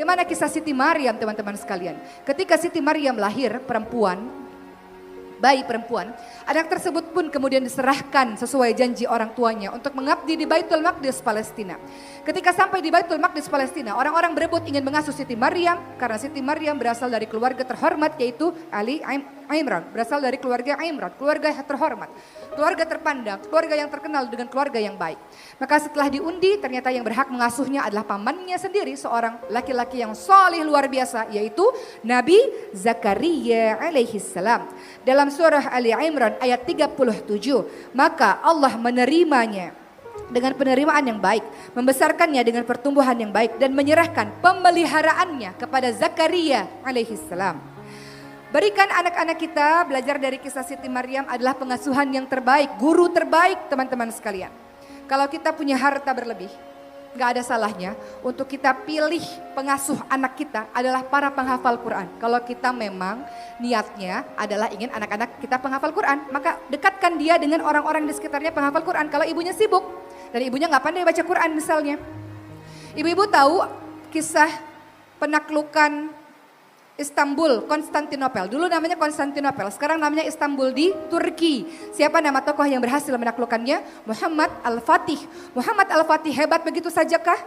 Bagaimana kisah Siti Maryam teman-teman sekalian? Ketika Siti Maryam lahir perempuan, bayi perempuan, anak tersebut pun kemudian diserahkan sesuai janji orang tuanya untuk mengabdi di Baitul Maqdis Palestina. Ketika sampai di Baitul Maqdis Palestina, orang-orang berebut ingin mengasuh Siti Maryam karena Siti Maryam berasal dari keluarga terhormat yaitu Imran, berasal dari keluarga Imran, keluarga terhormat, keluarga terpandang, keluarga yang terkenal dengan keluarga yang baik. Maka setelah diundi ternyata yang berhak mengasuhnya adalah pamannya sendiri, seorang laki-laki yang saleh luar biasa yaitu Nabi Zakaria alaihi salam. Dalam surah Ali Imran ayat 37, maka Allah menerimanya dengan penerimaan yang baik, membesarkannya dengan pertumbuhan yang baik dan menyerahkan pemeliharaannya kepada Zakaria alaihi salam. Berikan anak-anak kita belajar dari kisah Siti Maryam adalah pengasuhan yang terbaik, guru terbaik teman-teman sekalian. Kalau kita punya harta berlebih, gak ada salahnya untuk kita pilih pengasuh anak kita adalah para penghafal Quran. Kalau kita memang niatnya adalah ingin anak-anak kita penghafal Quran, maka dekatkan dia dengan orang-orang di sekitarnya penghafal Quran. Kalau ibunya sibuk dan ibunya gak pandai baca Quran misalnya. Ibu-ibu tahu kisah penaklukan Istanbul, Konstantinopel. Dulu namanya Konstantinopel, sekarang namanya Istanbul di Turki. Siapa nama tokoh yang berhasil menaklukkannya? Muhammad Al-Fatih. Muhammad Al-Fatih hebat begitu sajakah?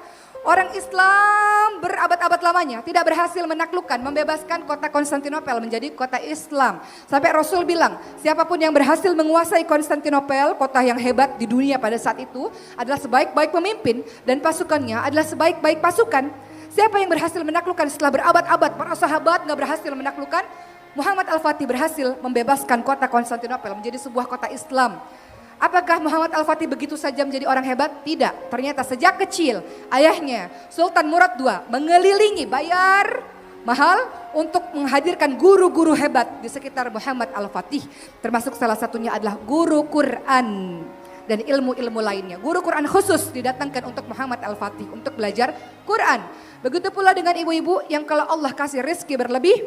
Orang Islam berabad-abad lamanya tidak berhasil menaklukkan, membebaskan kota Konstantinopel menjadi kota Islam. Sampai Rasul bilang, siapapun yang berhasil menguasai Konstantinopel, kota yang hebat di dunia pada saat itu, adalah sebaik-baik pemimpin dan pasukannya adalah sebaik-baik pasukan. Siapa yang berhasil menaklukkan setelah berabad-abad, para sahabat gak berhasil menaklukkan, Muhammad Al-Fatih berhasil membebaskan kota Konstantinopel menjadi sebuah kota Islam. Apakah Muhammad Al-Fatih begitu saja menjadi orang hebat? Tidak, ternyata sejak kecil ayahnya Sultan Murad II mengelilingi, bayar mahal untuk menghadirkan guru-guru hebat di sekitar Muhammad Al-Fatih. Termasuk salah satunya adalah guru Quran dan ilmu-ilmu lainnya. Guru Quran khusus didatangkan untuk Muhammad Al-Fatih untuk belajar Quran. Begitu pula dengan ibu-ibu yang kalau Allah kasih rezeki berlebih,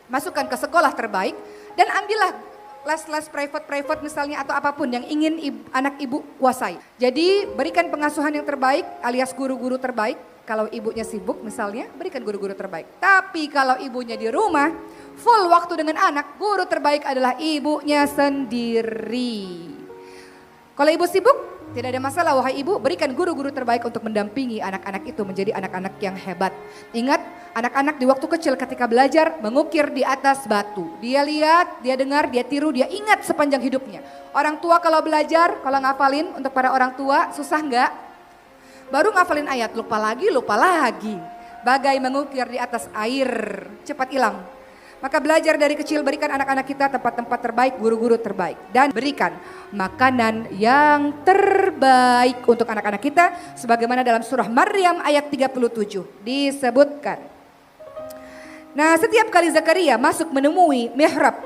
masukkan ke sekolah terbaik dan ambillah les-les private misalnya atau apapun yang ingin anak ibu kuasai. Jadi berikan pengasuhan yang terbaik alias guru-guru terbaik. Kalau ibunya sibuk misalnya, berikan guru-guru terbaik. Tapi kalau ibunya di rumah, full waktu dengan anak, guru terbaik adalah ibunya sendiri. Kalau ibu sibuk, tidak ada masalah wahai ibu, berikan guru-guru terbaik untuk mendampingi anak-anak itu menjadi anak-anak yang hebat. Ingat, anak-anak di waktu kecil ketika belajar mengukir di atas batu. Dia lihat, dia dengar, dia tiru, dia ingat sepanjang hidupnya. Orang tua kalau belajar, kalau ngafalin untuk para orang tua susah enggak? Baru ngafalin ayat, lupa lagi. Bagai mengukir di atas air, cepat hilang. Maka belajar dari kecil, berikan anak-anak kita tempat-tempat terbaik, guru-guru terbaik. Dan berikan makanan yang terbaik untuk anak-anak kita. Sebagaimana dalam surah Maryam ayat 37 disebutkan. Nah, setiap kali Zakaria masuk menemui mihrab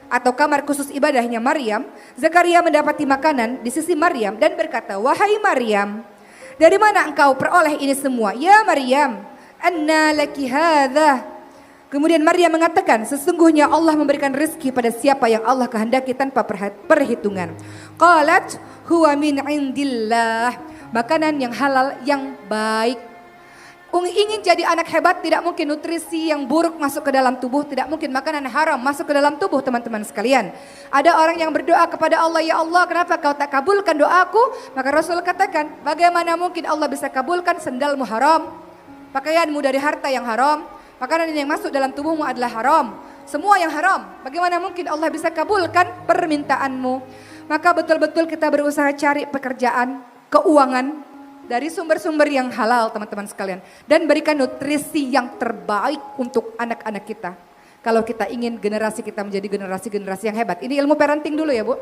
atau kamar khusus ibadahnya Maryam, Zakaria mendapati makanan di sisi Maryam dan berkata, "Wahai Maryam, dari mana engkau peroleh ini semua? Ya Maryam, anna laki hadha?" Kemudian Maryam mengatakan, sesungguhnya Allah memberikan rezeki pada siapa yang Allah kehendaki tanpa perhitungan. Qalat huwa min indillah. Makanan yang halal yang baik. Ingin jadi anak hebat tidak mungkin nutrisi yang buruk masuk ke dalam tubuh, tidak mungkin makanan haram masuk ke dalam tubuh teman-teman sekalian. Ada orang yang berdoa kepada Allah, ya Allah kenapa kau tak kabulkan doaku? Maka Rasul katakan, bagaimana mungkin Allah bisa kabulkan sendalmu haram, pakaianmu dari harta yang haram, makanan yang masuk dalam tubuhmu adalah haram. Semua yang haram. Bagaimana mungkin Allah bisa kabulkan permintaanmu? Maka betul-betul kita berusaha cari pekerjaan, keuangan dari sumber-sumber yang halal teman-teman sekalian. Dan berikan nutrisi yang terbaik untuk anak-anak kita. Kalau kita ingin generasi kita menjadi generasi-generasi yang hebat. Ini ilmu parenting dulu ya Bu.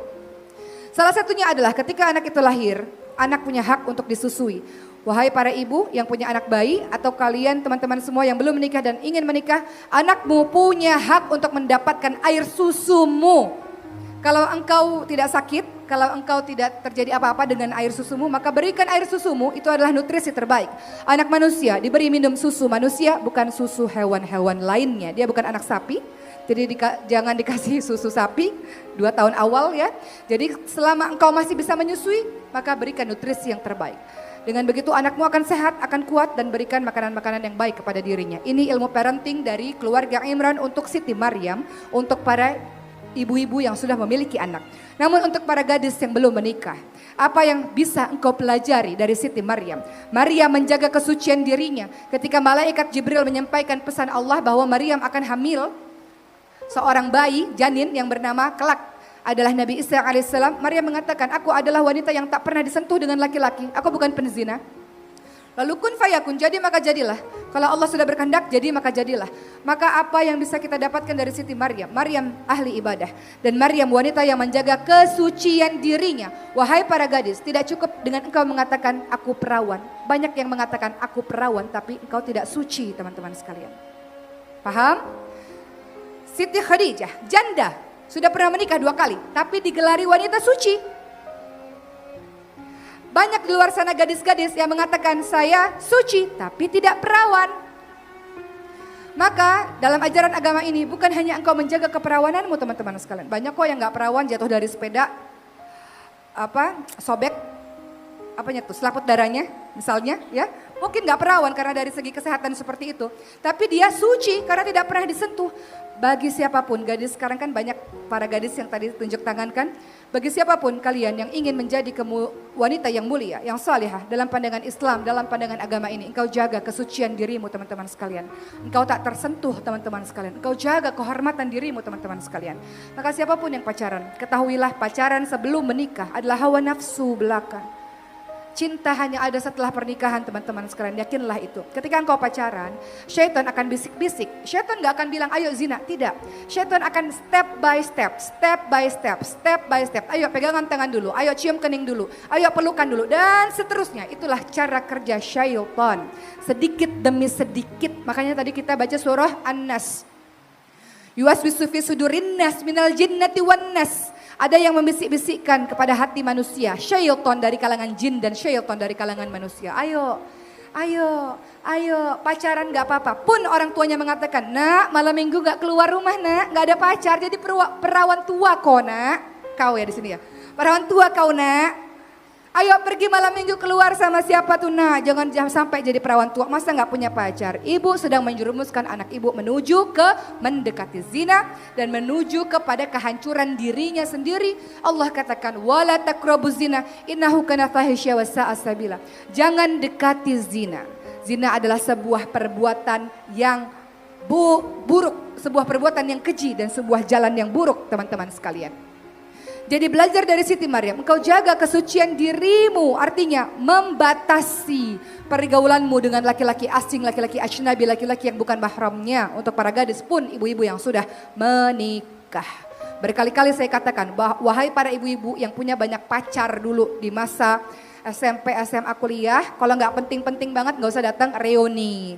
Salah satunya adalah ketika anak itu lahir, anak punya hak untuk disusui. Wahai para ibu yang punya anak bayi atau kalian teman-teman semua yang belum menikah dan ingin menikah, anakmu punya hak untuk mendapatkan air susumu. Kalau engkau tidak sakit, kalau engkau tidak terjadi apa-apa dengan air susumu, maka berikan air susumu, itu adalah nutrisi terbaik. Anak manusia diberi minum susu manusia, bukan susu hewan-hewan lainnya. Dia bukan anak sapi, jadi jangan dikasih susu sapi 2 tahun awal ya. Jadi selama engkau masih bisa menyusui, maka berikan nutrisi yang terbaik. Dengan begitu anakmu akan sehat, akan kuat dan berikan makanan-makanan yang baik kepada dirinya. Ini ilmu parenting dari keluarga Imran untuk Siti Maryam, untuk para ibu-ibu yang sudah memiliki anak. Namun untuk para gadis yang belum menikah, apa yang bisa engkau pelajari dari Siti Maryam? Maryam menjaga kesucian dirinya ketika malaikat Jibril menyampaikan pesan Allah bahwa Maryam akan hamil seorang bayi janin yang bernama kelak adalah Nabi Isa alaihissalam. Maryam mengatakan, aku adalah wanita yang tak pernah disentuh dengan laki-laki, aku bukan penzina. Lalu kun fayakun, jadi maka jadilah. Kalau Allah sudah berkehendak, jadi maka jadilah. Maka apa yang bisa kita dapatkan dari Siti Maryam? Maryam ahli ibadah. Dan Maryam wanita yang menjaga kesucian dirinya. Wahai para gadis, tidak cukup dengan engkau mengatakan aku perawan. Banyak yang mengatakan aku perawan, tapi engkau tidak suci, teman-teman sekalian. Paham? Siti Khadijah, janda. Sudah pernah menikah 2 kali, tapi digelari wanita suci. Banyak di luar sana gadis-gadis yang mengatakan saya suci, tapi tidak perawan. Maka dalam ajaran agama ini bukan hanya engkau menjaga keperawananmu teman-teman sekalian. Banyak kok yang gak perawan jatuh dari sepeda, sobek, selaput darahnya misalnya ya. Mungkin gak perawan karena dari segi kesehatan seperti itu. Tapi dia suci karena tidak pernah disentuh. Bagi siapapun, gadis sekarang kan banyak para gadis yang tadi tunjuk tangan kan. Bagi siapapun kalian yang ingin menjadi wanita yang mulia, yang salihah dalam pandangan Islam, dalam pandangan agama ini. Engkau jaga kesucian dirimu teman-teman sekalian. Engkau tak tersentuh teman-teman sekalian. Engkau jaga kehormatan dirimu teman-teman sekalian. Maka siapapun yang pacaran, ketahuilah pacaran sebelum menikah adalah hawa nafsu belaka. Cinta hanya ada setelah pernikahan teman-teman sekalian, yakinlah itu. Ketika engkau pacaran, syaitan akan bisik-bisik. Syaitan gak akan bilang ayo zina, tidak. Syaitan akan step by step, step by step, step by step. Ayo pegangan tangan dulu, ayo cium kening dulu, ayo pelukan dulu dan seterusnya. Itulah cara kerja syaitan. Sedikit demi sedikit, makanya tadi kita baca surah An-Nas. Yuwaswisu fi sudurin nas minal jinnati wan nas. Ada yang membisik-bisikkan kepada hati manusia. Syaitan dari kalangan jin dan syaitan dari kalangan manusia. Ayo pacaran gak apa-apa. Pun orang tuanya mengatakan, nak malam minggu gak keluar rumah nak. Gak ada pacar jadi perawan tua kau nak. Kau ya di sini ya. Perawan tua kau nak. Ayo pergi malam minggu keluar sama siapa tuh nak. Jangan sampai jadi perawan tua. Masa gak punya pacar. Ibu sedang menjerumuskan anak ibu menuju ke mendekati zina. Dan menuju kepada kehancuran dirinya sendiri. Allah katakan wala taqrabuz zina innahu kana fahisya wa sa'a sabila. Jangan dekati zina. Zina adalah sebuah perbuatan yang buruk. Sebuah perbuatan yang keji dan sebuah jalan yang buruk teman-teman sekalian. Jadi belajar dari Siti Maryam, engkau jaga kesucian dirimu, artinya membatasi pergaulanmu dengan laki-laki asing, laki-laki ajnabi, laki-laki yang bukan mahramnya. Untuk para gadis pun ibu-ibu yang sudah menikah. Berkali-kali saya katakan, wahai para ibu-ibu yang punya banyak pacar dulu di masa SMP, SMA, kuliah, kalau nggak penting-penting banget nggak usah datang reuni.